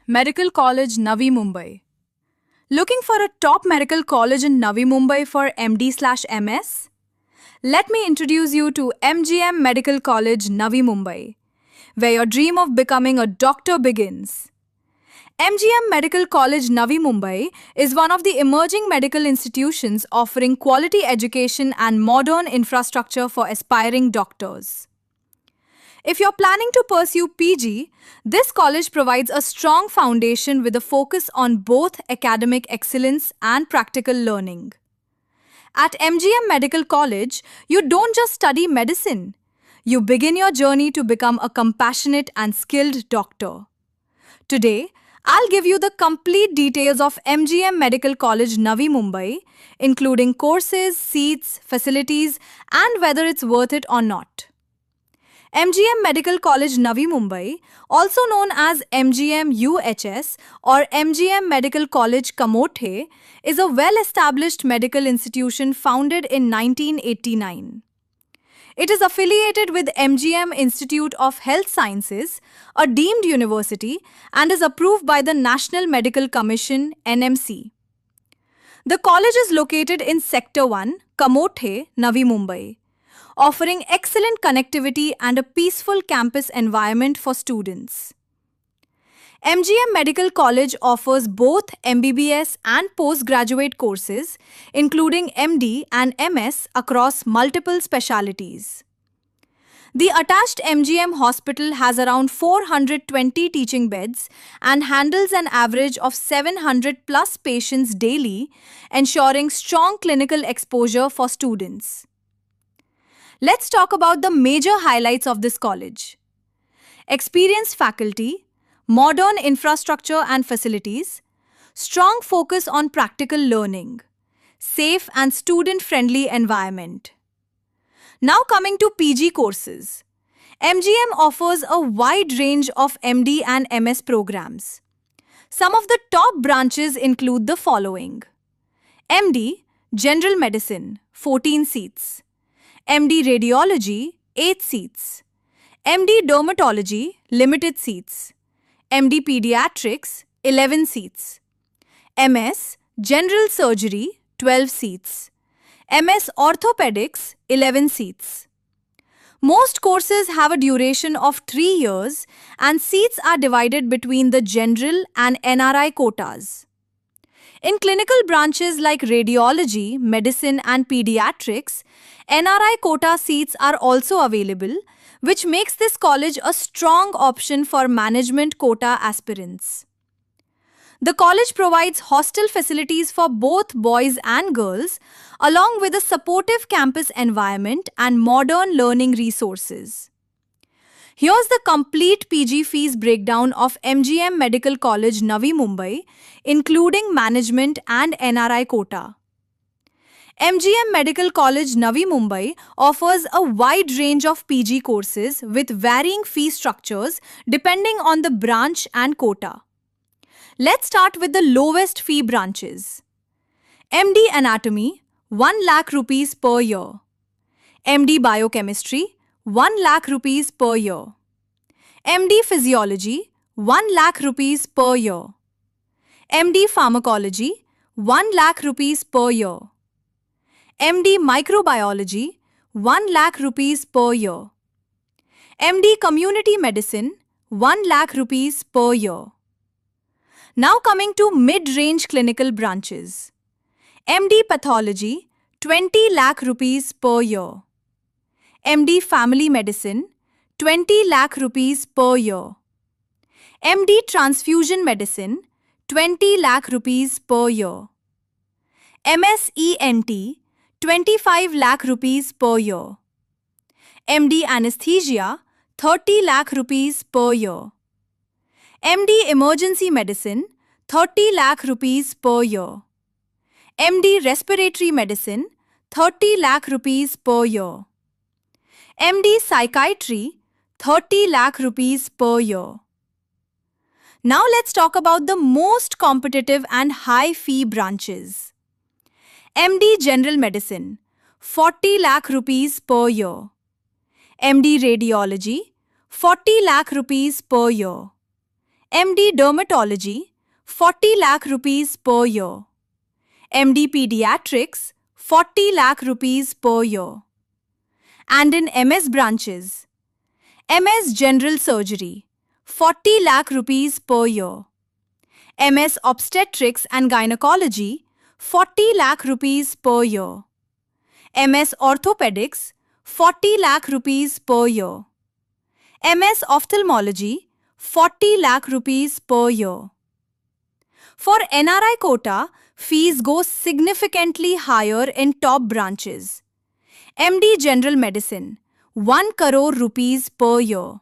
Medical College, Navi Mumbai. Looking for a top medical college in Navi Mumbai for MD/MS? Let me introduce you to MGM Medical College, Navi Mumbai, where your dream of becoming a doctor begins. MGM Medical College, Navi Mumbai is one of the emerging medical institutions offering quality education and modern infrastructure for aspiring doctors. If you're planning to pursue PG, this college provides a strong foundation with a focus on both academic excellence and practical learning. At MGM Medical College, you don't just study medicine. You begin your journey to become a compassionate and skilled doctor. Today, I'll give you the complete details of MGM Medical College, Navi Mumbai, including courses, seats, facilities, and whether it's worth it or not. MGM Medical College, Navi Mumbai, also known as MGM UHS or MGM Medical College Kamothê, is a well-established medical institution founded in 1989. It is affiliated with MGM Institute of Health Sciences, a deemed university, and is approved by the National Medical Commission (NMC). The college is located in Sector 1, Kamothê, Navi Mumbai, offering excellent connectivity and a peaceful campus environment for students. MGM Medical College offers both MBBS and postgraduate courses, including MD and MS across multiple specialties. The attached MGM hospital has around 420 teaching beds and handles an average of 700 plus patients daily, ensuring strong clinical exposure for students. Let's talk about the major highlights of this college. Experienced faculty, modern infrastructure and facilities, strong focus on practical learning, safe and student-friendly environment. Now coming to PG courses. MGM offers a wide range of MD and MS programs. Some of the top branches include the following: MD, General Medicine, 14 seats. MD Radiology, 8 seats. MD Dermatology, limited seats. MD Pediatrics, 11 seats. MS General Surgery, 12 seats. MS Orthopedics, 11 seats. Most courses have a duration of 3 years and seats are divided between the general and NRI quotas. In clinical branches like radiology, medicine, and pediatrics, NRI quota seats are also available, which makes this college a strong option for management quota aspirants. The college provides hostel facilities for both boys and girls, along with a supportive campus environment and modern learning resources. Here's the complete PG fees breakdown of MGM Medical College, Navi Mumbai, including management and NRI quota. MGM Medical College, Navi Mumbai offers a wide range of PG courses with varying fee structures depending on the branch and quota. Let's start with the lowest fee branches. MD Anatomy, 1 lakh rupees per year. MD Biochemistry, 1 lakh rupees per year. MD Physiology, 1 lakh rupees per year. MD Pharmacology, 1 lakh rupees per year. MD Microbiology, 1 lakh rupees per year. MD Community Medicine, 1 lakh rupees per year. Now coming to mid-range clinical branches. MD Pathology, 20 lakh rupees per year. MD Family Medicine, 20 lakh rupees per year. MD Transfusion Medicine, 20 lakh rupees per year. MS ENT, 25 lakh rupees per year. MD Anesthesia, 30 lakh rupees per year. MD Emergency Medicine, 30 lakh rupees per year. MD Respiratory Medicine, 30 lakh rupees per year. MD Psychiatry, 30 lakh rupees per year. Now let's talk about the most competitive and high fee branches. MD General Medicine, 40 lakh rupees per year. MD Radiology, 40 lakh rupees per year. MD Dermatology, 40 lakh rupees per year. MD Pediatrics, 40 lakh rupees per year. And in MS branches, MS General Surgery, 40 lakh rupees per year. MS Obstetrics and Gynecology, 40 lakh rupees per year. MS Orthopedics, 40 lakh rupees per year. MS Ophthalmology, 40 lakh rupees per year. For NRI quota, fees go significantly higher in top branches. MD General Medicine, 1 crore rupees per year.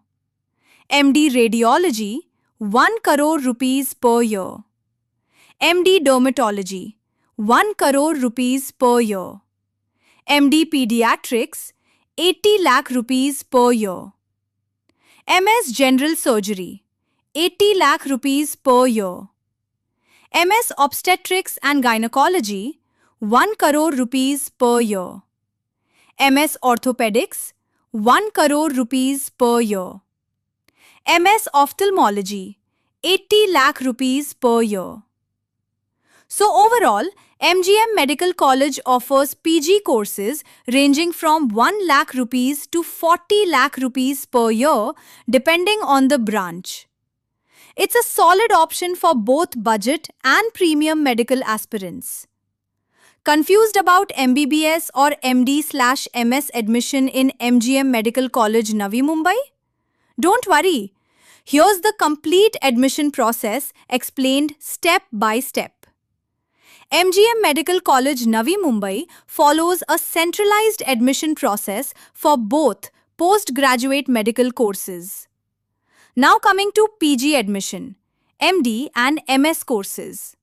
MD Radiology, 1 crore rupees per year. MD Dermatology, 1 crore rupees per year. MD Pediatrics, 80 lakh rupees per year. MS General Surgery, 80 lakh rupees per year. MS Obstetrics and Gynecology, 1 crore rupees per year. MS Orthopedics, 1 crore rupees per year. MS Ophthalmology, 80 lakh rupees per year. So overall, MGM Medical College offers PG courses ranging from 1 lakh rupees to 40 lakh rupees per year depending on the branch. It's a solid option for both budget and premium medical aspirants. Confused about MBBS or MD/MS admission in MGM Medical College, Navi Mumbai? Don't worry. Here's the complete admission process explained step by step. MGM Medical College, Navi Mumbai follows a centralized admission process for both postgraduate medical courses. Now coming to PG admission, MD and MS courses.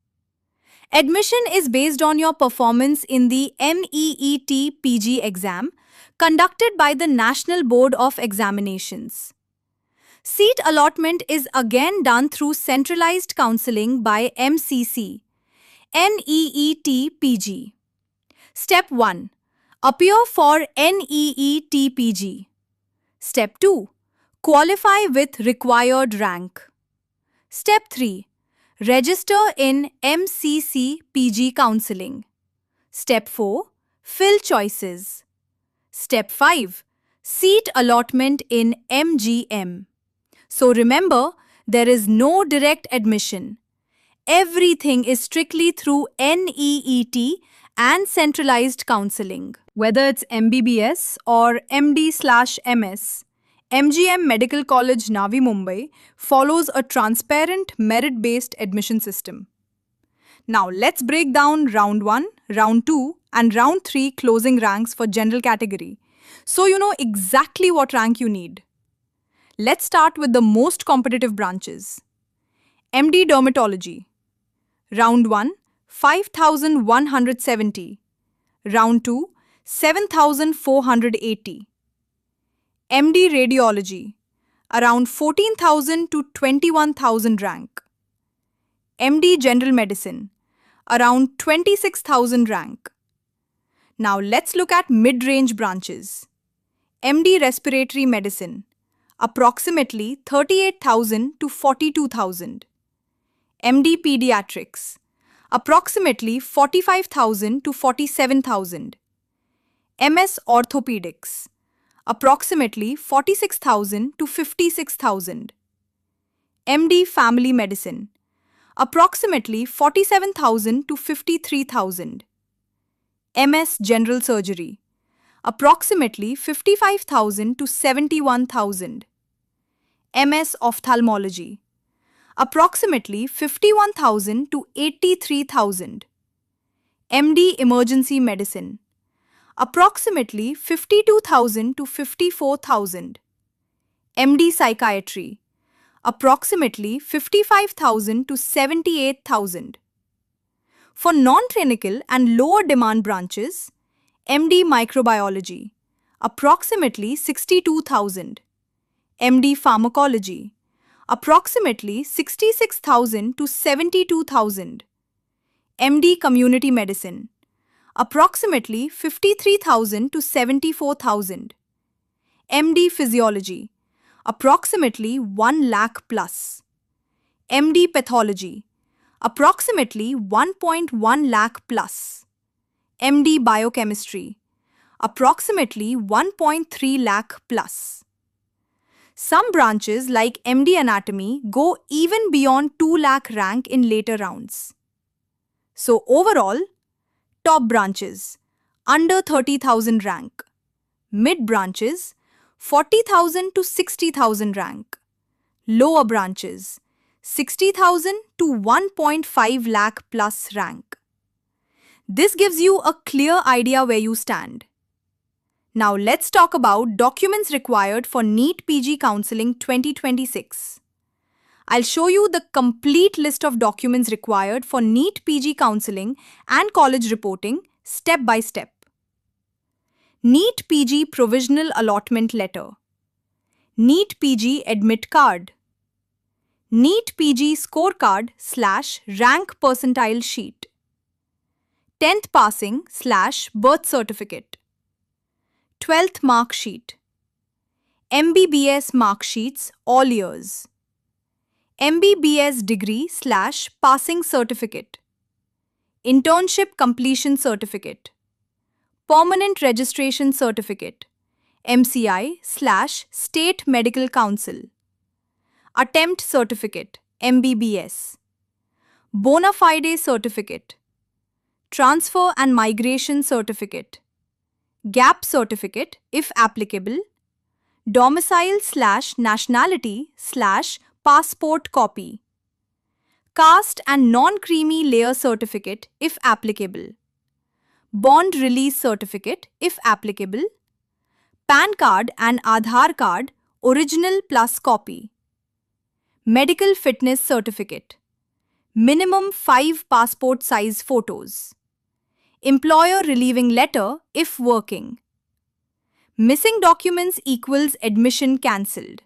Admission is based on your performance in the NEET PG exam conducted by the National Board of Examinations. Seat allotment is again done through centralized counselling by MCC, NEET PG. Step 1. Appear for NEET PG. Step 2. Qualify with required rank. Step 3. Register in MCC PG counselling. Step 4. Fill choices. Step 5. Seat allotment in MGM. So remember, there is no direct admission. Everything is strictly through NEET and centralized counselling. Whether it's MBBS or MD/MS, MGM Medical College, Navi Mumbai follows a transparent merit-based admission system. Now let's break down Round 1, Round 2 and Round 3 closing ranks for general category, so you know exactly what rank you need. Let's start with the most competitive branches. MD Dermatology. Round 1, 5,170. Round 2, 7,480. MD Radiology, around 14,000 to 21,000 rank. MD General Medicine, around 26,000 rank. Now let's look at mid-range branches. MD Respiratory Medicine, approximately 38,000 to 42,000. MD Pediatrics, approximately 45,000 to 47,000. MS Orthopedics, approximately 46,000 to 56,000. MD Family Medicine, approximately 47,000 to 53,000. MS General Surgery, approximately 55,000 to 71,000. MS Ophthalmology, approximately 51,000 to 83,000. MD Emergency Medicine, approximately 52,000 to 54,000. MD Psychiatry, approximately 55,000 to 78,000. For non-clinical and lower demand branches, MD Microbiology, approximately 62,000. MD Pharmacology, approximately 66,000 to 72,000. MD Community Medicine, approximately 53,000 to 74,000. MD Physiology, approximately 1 lakh plus. MD Pathology, approximately 1.1 lakh plus. MD Biochemistry, approximately 1.3 lakh plus. Some branches like MD Anatomy go even beyond 2 lakh rank in later rounds. So overall, top branches under 30,000 rank, mid branches 40,000 to 60,000 rank, lower branches 60,000 to 1.5 lakh plus rank. This gives you a clear idea where you stand. Now let's talk about documents required for NEET PG Counselling 2026. I'll show you the complete list of documents required for NEET PG Counselling and college reporting step by step. NEET PG Provisional Allotment Letter, NEET PG Admit Card, NEET PG Scorecard / Rank Percentile Sheet, 10th Passing / Birth Certificate, 12th Mark Sheet, MBBS Mark Sheets all years, MBBS Degree / Passing Certificate, Internship Completion Certificate, Permanent Registration Certificate, MCI / State Medical Council, Attempt Certificate, MBBS, Bona Fide Certificate, Transfer and Migration Certificate, Gap Certificate if applicable, Domicile / Nationality / Passport Copy, Caste and Non-Creamy Layer Certificate if applicable, Bond Release Certificate if applicable, PAN card and Aadhaar card original plus copy, Medical Fitness Certificate, minimum 5 passport size photos, Employer Relieving Letter if working. Missing documents equals admission cancelled.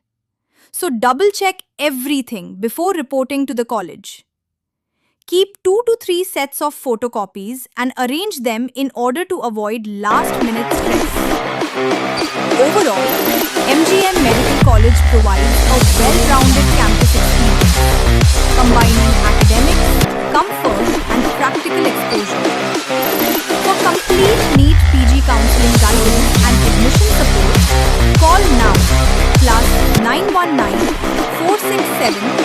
So double check everything before reporting to the college. Keep 2 to 3 sets of photocopies and arrange them in order to avoid last-minute stress. Overall, MGM Medical College provides a well-rounded campus experience, combining academics, comfort, and practical exposure. For complete NEET PG counselling guidance and admission support, call now +919 467